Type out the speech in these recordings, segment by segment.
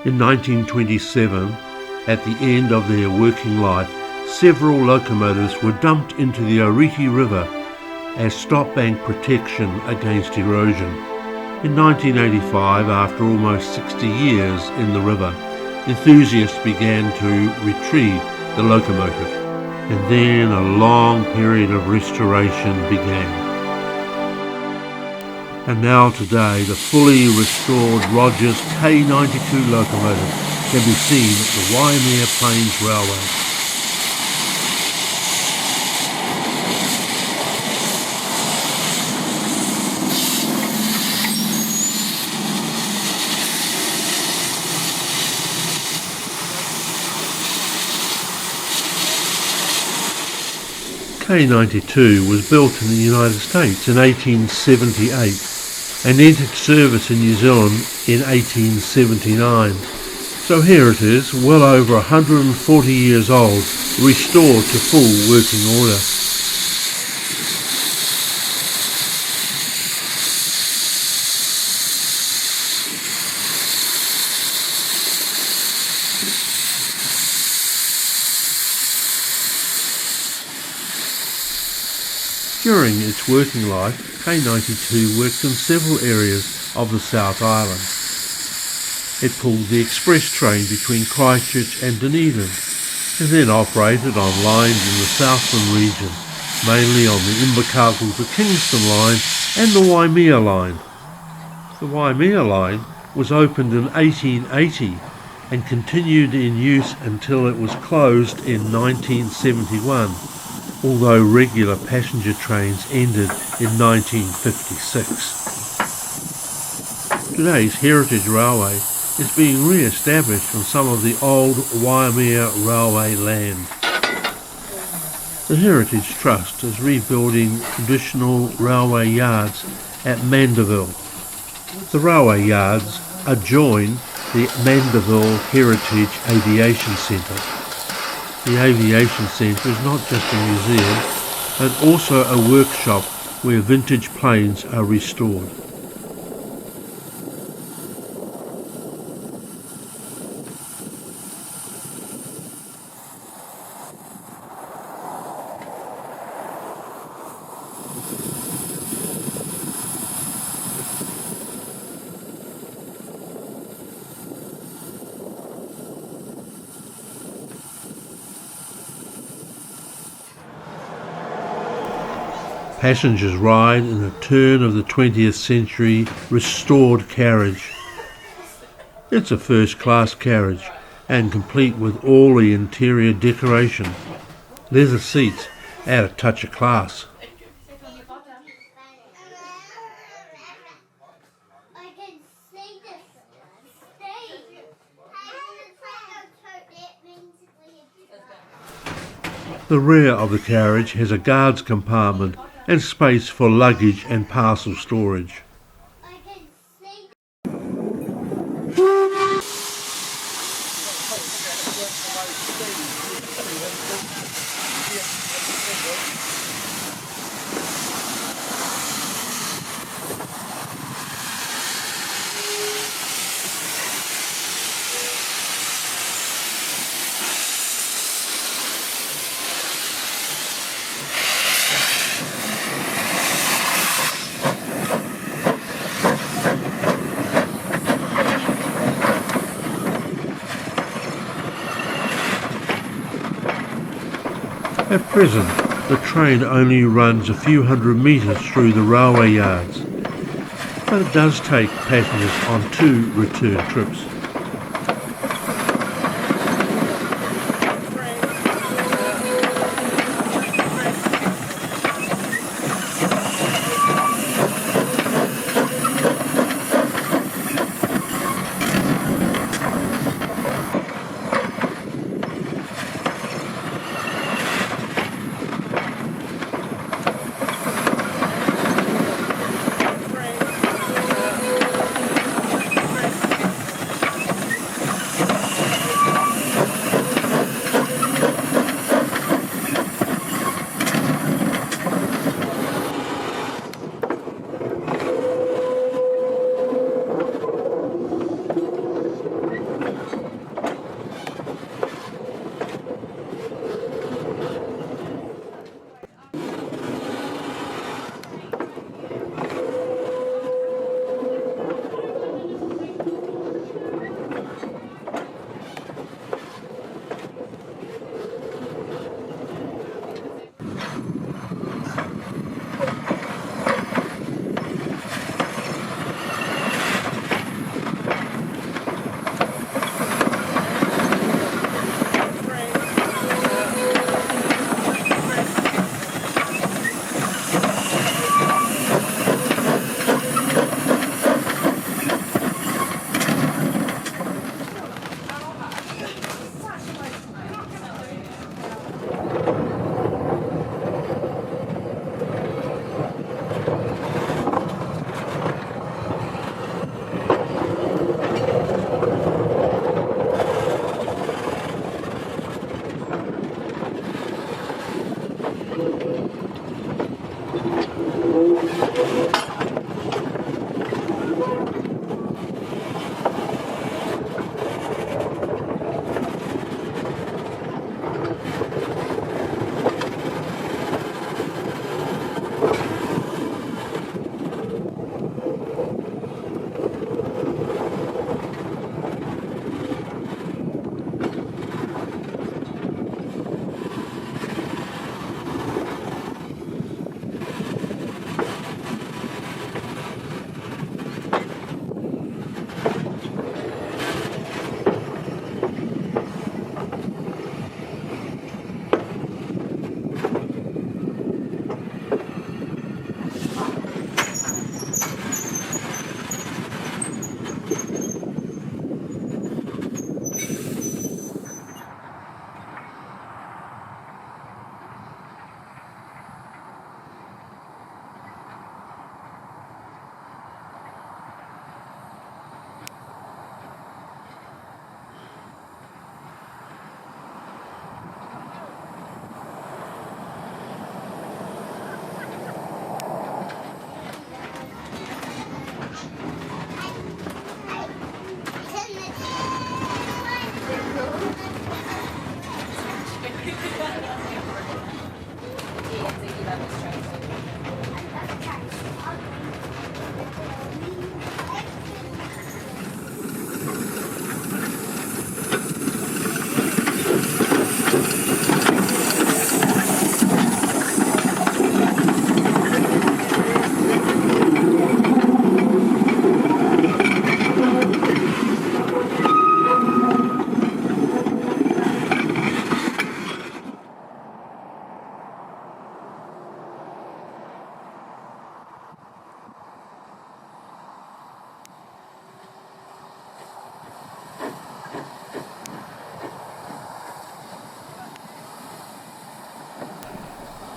In 1927, at the end of their working life, several locomotives were dumped into the Oriti River as stop bank protection against erosion. In 1985, after almost 60 years in the river, enthusiasts began to retrieve the locomotive, and then a long period of restoration began. And now today, the fully restored Rogers K92 locomotive can be seen at the WAIMEA Plains Railway. K92 was built in the United States in 1878 and entered service in New Zealand in 1879. So here it is, well over 140 years old, restored to full working order. During its working life, K92 worked in several areas of the South Island. It pulled the express train between Christchurch and Dunedin, and then operated on lines in the Southland region, mainly on the Invercargill to Kingston line and the WAIMEA line. The WAIMEA line was opened in 1880 and continued in use until it was closed in 1971. Although regular passenger trains ended in 1956. Today's Heritage Railway is being re-established on some of the old Waimea Railway land. The Heritage Trust is rebuilding traditional railway yards at Mandeville. The railway yards adjoin the Mandeville Heritage Aviation Centre. The Aviation Centre is not just a museum, but also a workshop where vintage planes are restored. Passengers ride in a turn of the 20th century restored carriage. It's a first-class carriage and complete with all the interior decoration. Leather seats add a touch of class. The rear of the carriage has a guard's compartment and space for luggage and parcel storage. At present, the train only runs a few hundred metres through the railway yards, but it does take passengers on 2 return trips.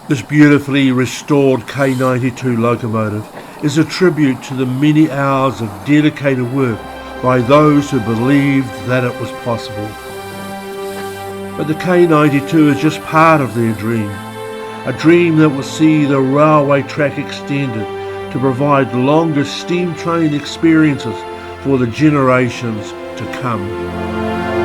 This beautifully restored K92 locomotive is a tribute to the many hours of dedicated work by those who believed that it was possible. But the K92 is just part of their dream, a dream that will see the railway track extended to provide longer steam train experiences for the generations to come.